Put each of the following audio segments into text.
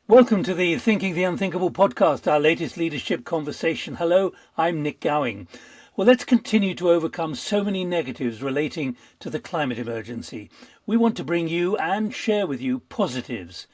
Welcome to the Thinking the Unthinkable podcast, our latest leadership conversation. Hello, I'm Nick Gowing. Well, let's continue to overcome so many negatives relating to the climate emergency. We want to bring you and share with you positives.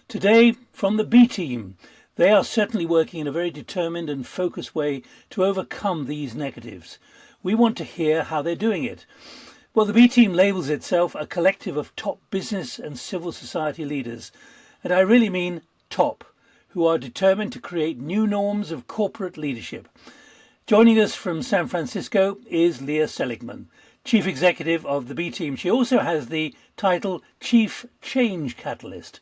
Today, from the B team, they are certainly working in a very determined and focused way to overcome these negatives. We want to hear how they're doing it. Well, the B team labels itself a collective of top business and civil society leaders. And I really mean top, who are determined to create new norms of corporate leadership. Joining us from San Francisco is Leah Seligmann, Chief Executive of the B Team. She also has the title Chief Change Catalyst.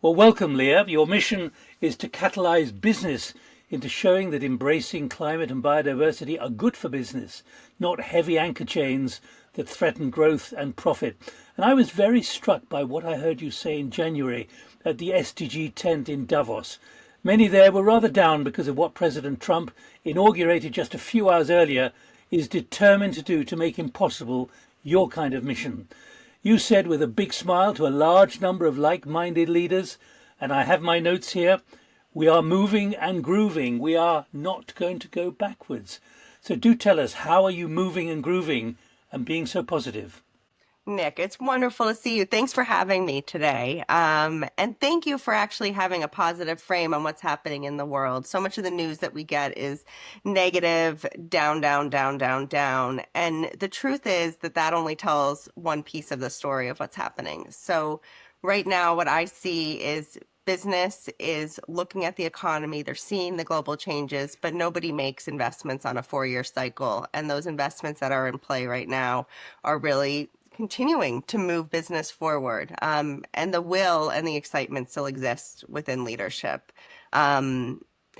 Well, welcome, Leah. Your mission is to catalyze business into showing that embracing climate and biodiversity are good for business, not heavy anchor chains that threaten growth and profit. And I was very struck by what I heard you say in January at the SDG tent in Davos. Many there were rather down because of what President Trump, inaugurated just a few hours earlier, is determined to do to make impossible your kind of mission. You said with a big smile to a large number of like-minded leaders, and I have my notes here, we are moving and grooving. We are not going to go backwards. So do tell us, how are you moving and grooving and being so positive? Nick, it's wonderful to see you. Thanks for having me today. And thank you for actually having a positive frame on what's happening in the world. So much of the news that we get is negative, down, down, down, down, down. And the truth is that that only tells one piece of the story of what's happening. So right now, what I see is business is looking at the economy, they're seeing the global changes, but nobody makes investments on a 4-year cycle. And those investments that are in play right now are really continuing to move business forward. And the will and the excitement still exists within leadership.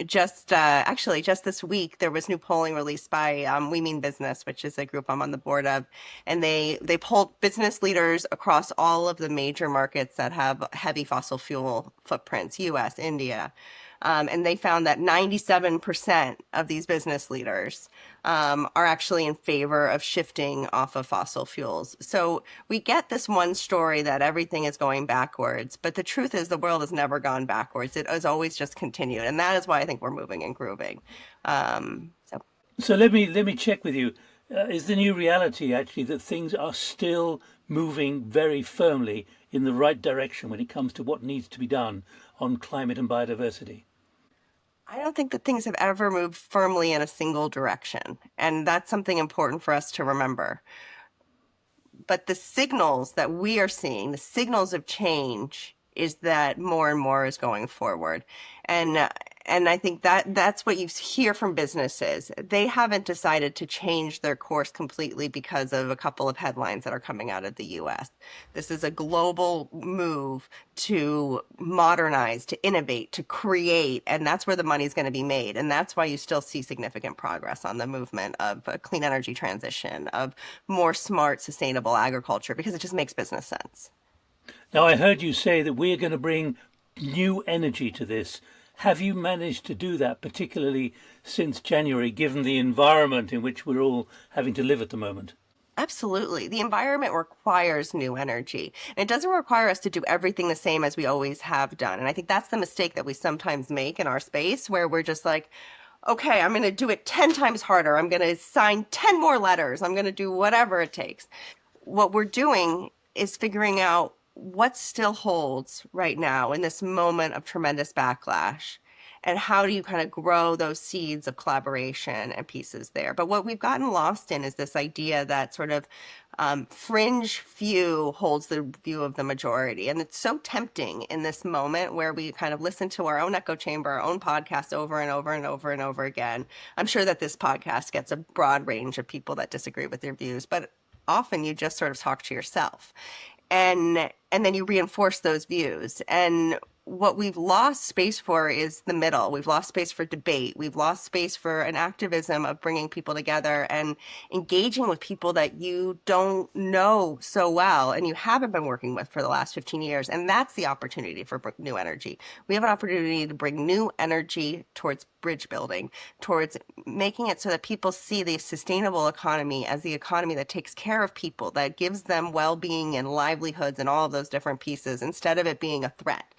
Just this week, there was new polling released by We Mean Business, which is a group I'm on the board of, and they polled business leaders across all of the major markets that have heavy fossil fuel footprints: U.S., India. And they found that 97% of these business leaders are actually in favor of shifting off of fossil fuels. So we get this one story that everything is going backwards, but the truth is the world has never gone backwards. It has always just continued. And that is why I think we're moving and grooving. So So let me check with you. Is the new reality actually that things are still moving very firmly in the right direction when it comes to what needs to be done on climate and biodiversity? I don't think that things have ever moved firmly in a single direction. And that's something important for us to remember. But the signals that we are seeing, the signals of change, is that more and more is going forward. And I think that that's what you hear from businesses. They haven't decided to change their course completely because of a couple of headlines that are coming out of the US. This is a global move to modernize, to innovate, to create, and that's where the money is going to be made. And that's why you still see significant progress on the movement of a clean energy transition, of more smart, sustainable agriculture, because it just makes business sense. Now, I heard you say that we're going to bring new energy to this. Have you managed to do that, particularly since January, given the environment in which we're all having to live at the moment? Absolutely. The environment requires new energy. And it doesn't require us to do everything the same as we always have done. And I think that's the mistake that we sometimes make in our space, where we're just like, okay, I'm going to do it 10 times harder. I'm going to sign 10 more letters. I'm going to do whatever it takes. What we're doing is figuring out what still holds right now in this moment of tremendous backlash, and how do you kind of grow those seeds of collaboration and pieces there. But what we've gotten lost in is this idea that sort of fringe few holds the view of the majority. And it's so tempting in this moment where we kind of listen to our own echo chamber, our own podcast over and over and over and over again. I'm sure that this podcast gets a broad range of people that disagree with your views, but often you just sort of talk to yourself, and then you reinforce those views. And what we've lost space for is the middle. We've lost space for debate. We've lost space for an activism of bringing people together and engaging with people that you don't know so well and you haven't been working with for the last 15 years. And that's the opportunity for new energy. We have an opportunity to bring new energy towards bridge building, towards making it so that people see the sustainable economy as the economy that takes care of people, that gives them well-being and livelihoods and all of those different pieces, instead of it being a threat.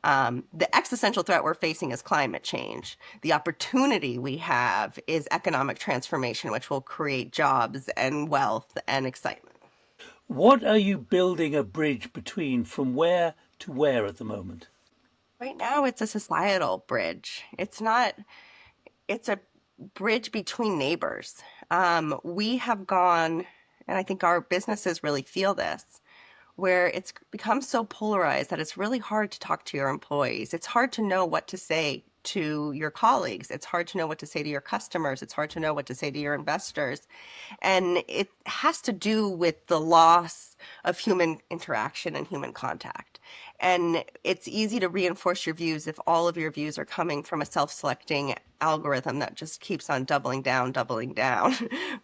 The existential threat we're facing is climate change. The opportunity we have is economic transformation, which will create jobs and wealth and excitement. What are you building a bridge between from where to where at the moment? Right now, it's a societal bridge. It's not, it's a bridge between neighbors. We have gone, and I think our businesses really feel this, where it's become so polarized that it's really hard to talk to your employees. It's hard to know what to say to your colleagues. It's hard to know what to say to your customers. It's hard to know what to say to your investors. And it has to do with the loss of human interaction and human contact. And it's easy to reinforce your views if all of your views are coming from a self-selecting algorithm that just keeps on doubling down, doubling down.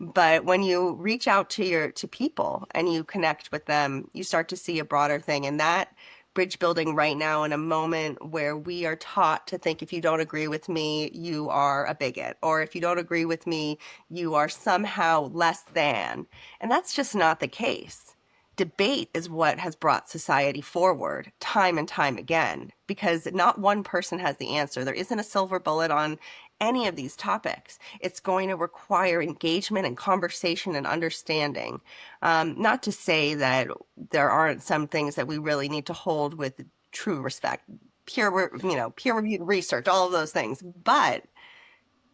But when you reach out to people and you connect with them, you start to see a broader thing. And that bridge building right now in a moment where we are taught to think if you don't agree with me, you are a bigot, or if you don't agree with me, you are somehow less than. And that's just not the case. Debate is what has brought society forward time and time again, because not one person has the answer. There isn't a silver bullet on any of these topics. It's going to require engagement and conversation and understanding. Not to say that there aren't some things that we really need to hold with true respect, peer-reviewed research, all of those things. But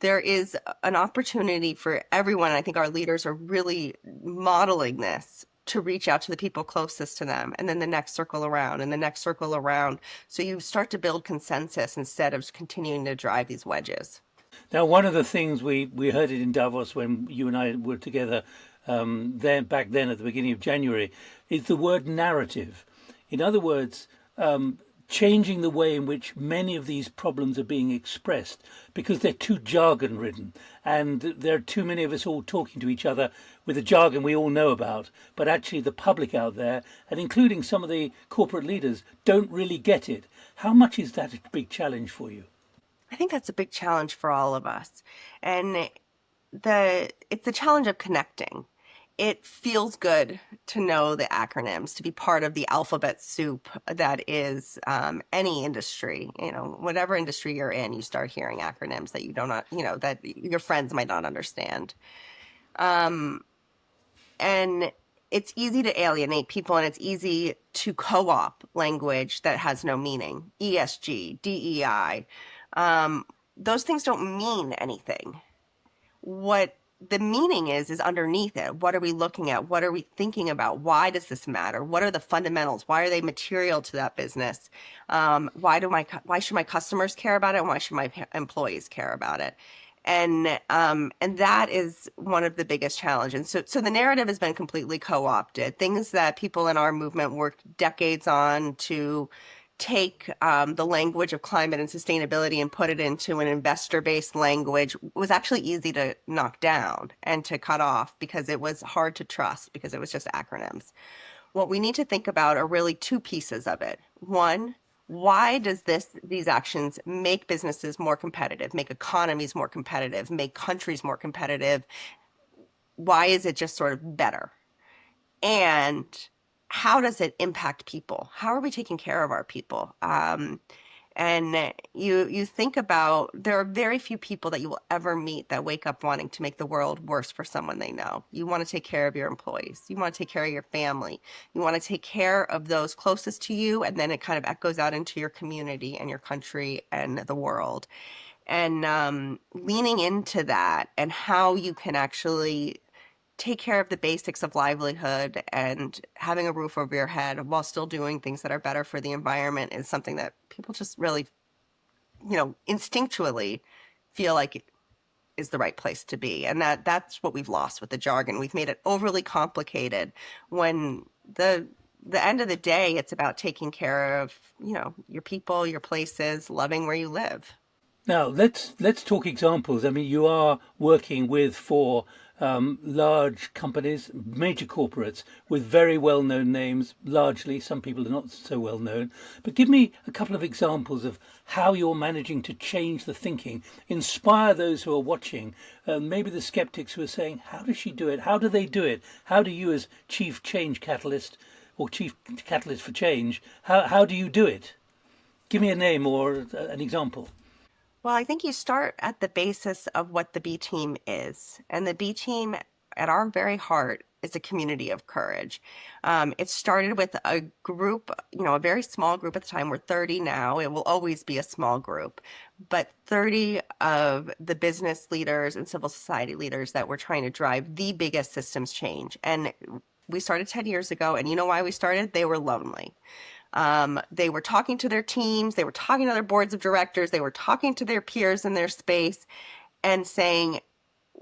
there is an opportunity for everyone. I think our leaders are really modeling this to reach out to the people closest to them, and then the next circle around and the next circle around. So you start to build consensus instead of continuing to drive these wedges. Now, one of the things we heard it in Davos when you and I were together back then at the beginning of January is the word narrative. In other words, changing the way in which many of these problems are being expressed because they're too jargon ridden and there are too many of us all talking to each other with a jargon we all know about, but actually the public out there, and including some of the corporate leaders, don't really get it. How much is that a big challenge for you? I think that's a big challenge for all of us. And it's the challenge of connecting. It feels good to know the acronyms, to be part of the alphabet soup that is any industry. Whatever industry you're in, you start hearing acronyms that you don't, that your friends might not understand. Um, and it's easy to alienate people, and it's easy to co-op language that has no meaning. ESG, DEI, those things don't mean anything. What the meaning is underneath it. What are we looking at? What are we thinking about? Why does this matter? What are the fundamentals? Why are they material to that business? Why should my customers care about it? And why should my employees care about it? And that is one of the biggest challenges. So the narrative has been completely co-opted. Things that people in our movement worked decades on to take the language of climate and sustainability and put it into an investor-based language was actually easy to knock down and to cut off because it was hard to trust because it was just acronyms. What we need to think about are really two pieces of it. One, why does these actions make businesses more competitive, make economies more competitive, make countries more competitive? Why is it just sort of better? And how does it impact people? How are we taking care of our people? And you think about, there are very few people that you will ever meet that wake up wanting to make the world worse for someone they know. You want to take care of your employees. You want to take care of your family. You want to take care of those closest to you, and then it kind of echoes out into your community and your country and the world. And leaning into that and how you can actually take care of the basics of livelihood and having a roof over your head while still doing things that are better for the environment is something that people just really, instinctually feel like it is the right place to be. And that's what we've lost with the jargon. We've made it overly complicated when the end of the day, it's about taking care of, your people, your places, loving where you live. Now let's talk examples. I mean, you are working with four large companies, major corporates with very well-known names. Largely, some people are not so well known. But give me a couple of examples of how you're managing to change the thinking, inspire those who are watching, maybe the skeptics who are saying, "How does she do it? How do they do it? How do you, as chief change catalyst or chief catalyst for change, how do you do it?" Give me a name or an example. Well, I think you start at the basis of what the B team is. And the B team, at our very heart, is a community of courage. It started with a group, a very small group at the time. We're 30 now. It will always be a small group, but 30 of the business leaders and civil society leaders that were trying to drive the biggest systems change. And we started 10 years ago. And you know why we started? They were lonely. They were talking to their teams, they were talking to their boards of directors, they were talking to their peers in their space and saying,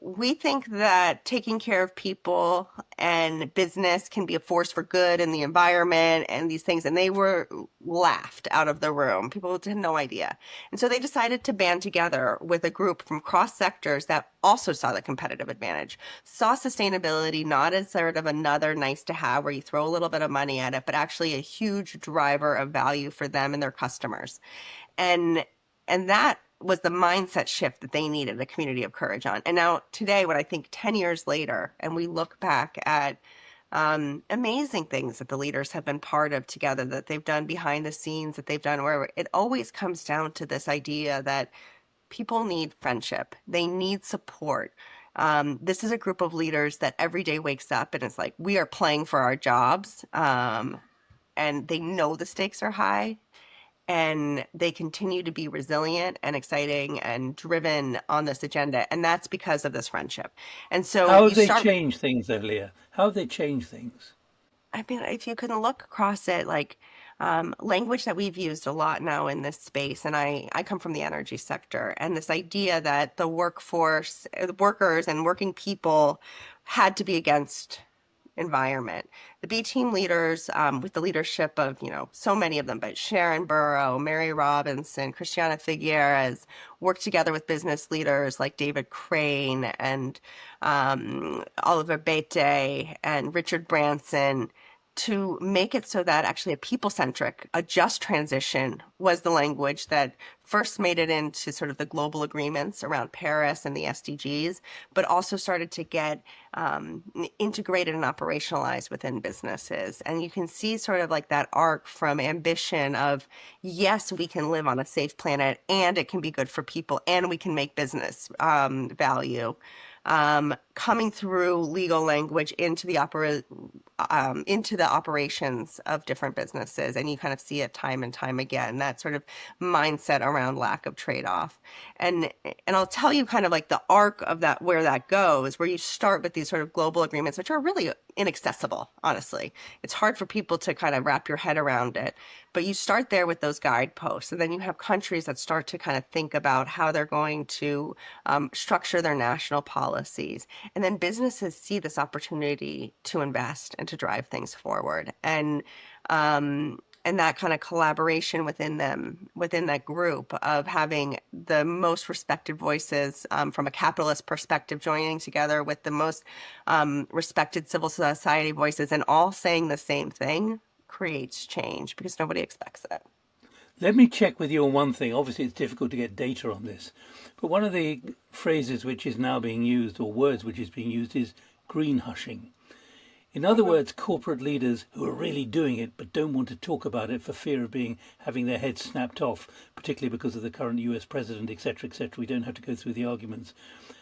we think that taking care of people and business can be a force for good in the environment and these things. And they were laughed out of the room. People had no idea. And so they decided to band together with a group from cross sectors that also saw the competitive advantage, saw sustainability not as sort of another nice to have where you throw a little bit of money at it, but actually a huge driver of value for them and their customers. And that was the mindset shift that they needed a community of courage on. And now today, when I think 10 years later, and we look back at amazing things that the leaders have been part of together, that they've done behind the scenes, that they've done wherever, it always comes down to this idea that people need friendship, they need support. This is a group of leaders that every day wakes up and it's like, we are playing for our jobs. And they know the stakes are high and they continue to be resilient and exciting and driven on this agenda. And that's because of this friendship. And so How you have they start with, changed things, though, Leah? How have they changed things? I mean, if you can look across it, like language that we've used a lot now in this space, and I come from the energy sector, and this idea that the workforce, the workers and working people had to be against environment. The B team leaders, with the leadership of, so many of them, but Sharon Burrow, Mary Robinson, Christiana Figueres, worked together with business leaders like David Crane and Oliver Bete and Richard Branson to make it so that actually a people-centric, a just transition was the language that first made it into sort of the global agreements around Paris and the SDGs, but also started to get integrated and operationalized within businesses. And you can see sort of like that arc from ambition of, yes, we can live on a safe planet and it can be good for people and we can make business value. Coming through legal language into the operations of different businesses, and you kind of see it time and time again. That sort of mindset around lack of trade-off, and I'll tell you kind of like the arc of that, where that goes, where you start with these sort of global agreements, which are really inaccessible. Honestly, it's hard for people to kind of wrap your head around it. But you start there with those guideposts, and then you have countries that start to kind of think about how they're going to structure their national policies. And then businesses see this opportunity to invest and to drive things forward. And that kind of collaboration within them, within that group of having the most respected voices from a capitalist perspective joining together with the most respected civil society voices and all saying the same thing creates change because nobody expects it. Let me check with you on one thing. Obviously, it's difficult to get data on this, but one of the phrases which is now being used, or words which is being used, is greenhushing. In other words, corporate leaders who are really doing it but don't want to talk about it for fear of having their heads snapped off, particularly because of the current US president, etc., etc. We don't have to go through the arguments.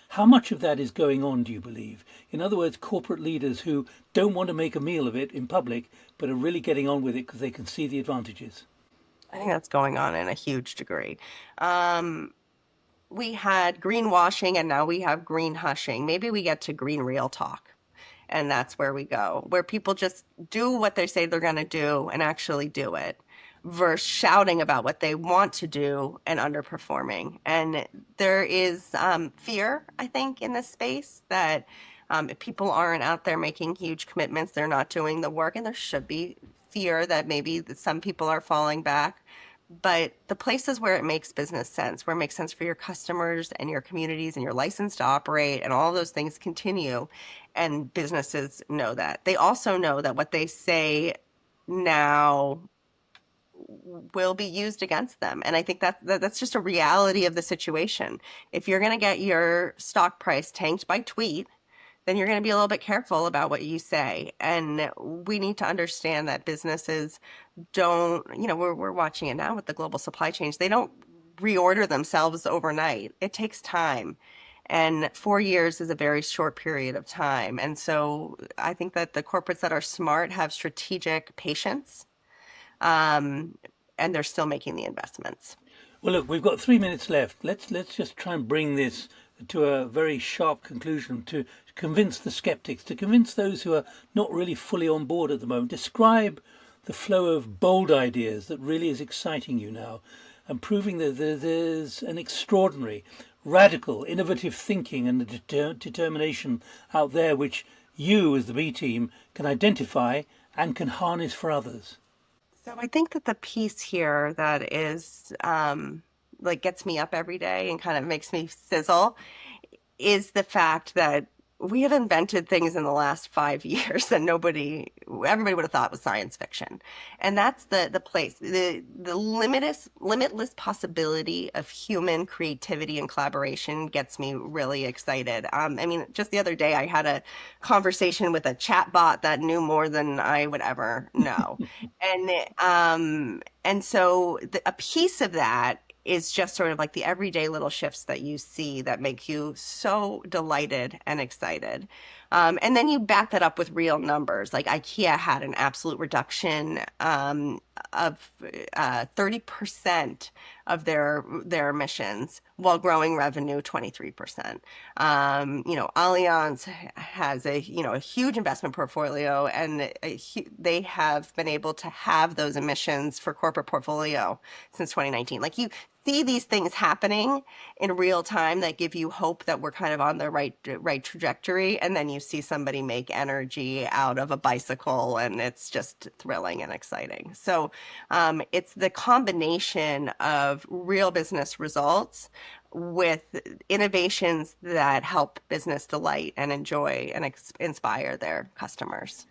How much of that is going on, do you believe? In other words, corporate leaders who don't want to make a meal of it in public but are really getting on with it because they can see the advantages. I think that's going on in a huge degree. We had greenwashing and now we have green hushing. Maybe we get to green real talk. And that's where we go, where people just do what they say they're going to do and actually do it versus shouting about what they want to do and underperforming. And there is fear, I think, in this space that if people aren't out there making huge commitments, they're not doing the work. And there should be fear that maybe some people are falling back. But the places where it makes business sense, where it makes sense for your customers and your communities and your license to operate and all those things continue. And businesses know that. They also know that what they say now will be used against them. And I think that's just a reality of the situation. If you're going to get your stock price tanked by tweet, then you're going to be a little bit careful about what you say. And we need to understand that businesses don't, we're watching it now with the global supply chains. They don't reorder themselves overnight. It takes time. And 4 years is a very short period of time. And so I think that the corporates that are smart have strategic patience, and they're still making the investments. Well, look, we've got 3 minutes left. Let's just try and bring this to a very sharp conclusion to convince the skeptics, to convince those who are not really fully on board at the moment. Describe the flow of bold ideas that really is exciting you now, and proving that there's an extraordinary, radical, innovative thinking and determination out there which you, as the B team, can identify and can harness for others. So I think that the piece here that is like gets me up every day and kind of makes me sizzle is the fact that we have invented things in the last 5 years that everybody would have thought was science fiction. And that's the place, the limitless possibility of human creativity and collaboration gets me really excited. I mean, just the other day, I had a conversation with a chat bot that knew more than I would ever know. And so a piece of that is just sort of like the everyday little shifts that you see that make you so delighted and excited. And then you back that up with real numbers. Like IKEA had an absolute reduction of 30% of their emissions while growing revenue 23%. Allianz has a huge investment portfolio, and they have been able to have those emissions for corporate portfolio since 2019. Like you see these things happening in real time that give you hope that we're kind of on the right trajectory, and then you see somebody make energy out of a bicycle, and it's just thrilling and exciting. So it's the combination of real business results with innovations that help business delight and enjoy and inspire their customers.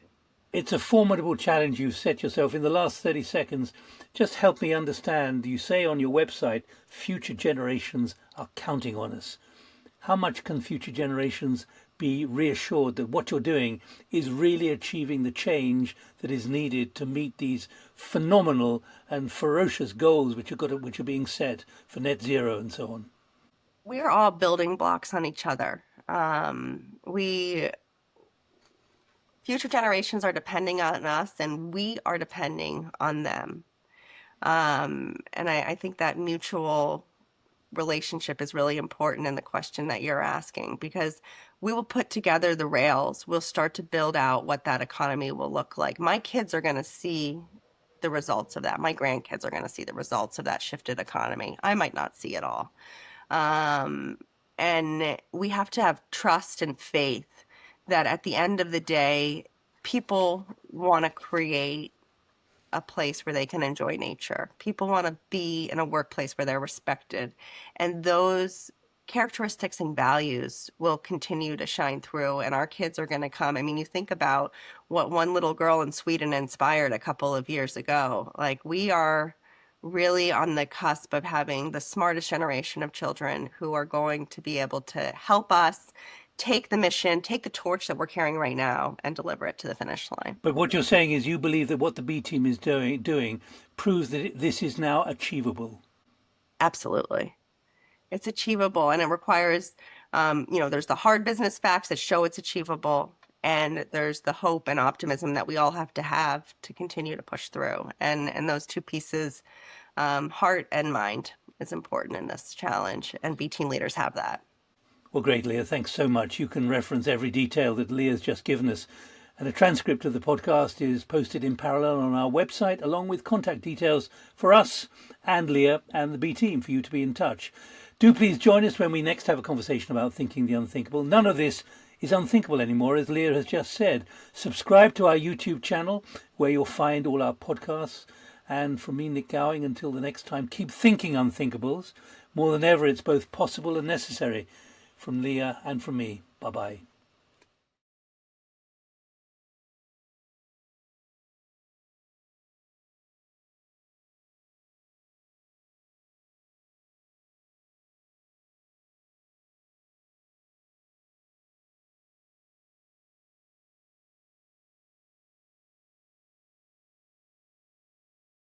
It's a formidable challenge you've set yourself. In the last 30 seconds, just help me understand. You say on your website, future generations are counting on us. How much can future generations be reassured that what you're doing is really achieving the change that is needed to meet these phenomenal and ferocious goals which are being set for net zero and so on? We're all building blocks on each other. Future generations are depending on us, and we are depending on them. And I think that mutual relationship is really important in the question that you're asking, because we will put together the rails. We'll start to build out what that economy will look like. My kids are going to see the results of that. My grandkids are going to see the results of that shifted economy. I might not see it all. And we have to have trust and faith that at the end of the day, people want to create a place where they can enjoy nature. People want to be in a workplace where they're respected. And those characteristics and values will continue to shine through, and our kids are going to come. I mean, you think about what one little girl in Sweden inspired a couple of years ago. Like, we are really on the cusp of having the smartest generation of children who are going to be able to help us take the mission, take the torch that we're carrying right now, and deliver it to the finish line. But what you're saying is you believe that what the B team is doing proves that this is now achievable. Absolutely. It's achievable, and it requires, there's the hard business facts that show it's achievable, and there's the hope and optimism that we all have to continue to push through. And those two pieces, heart and mind, is important in this challenge, and B team leaders have that. Well, great, Leah. Thanks so much. You can reference every detail that Leah's just given us. And a transcript of the podcast is posted in parallel on our website, along with contact details for us and Leah and the B team for you to be in touch. Do please join us when we next have a conversation about thinking the unthinkable. None of this is unthinkable anymore, as Leah has just said. Subscribe to our YouTube channel, where you'll find all our podcasts. And from me, Nick Gowing, until the next time, keep thinking unthinkables. More than ever, it's both possible and necessary. From Leah and from me, bye-bye.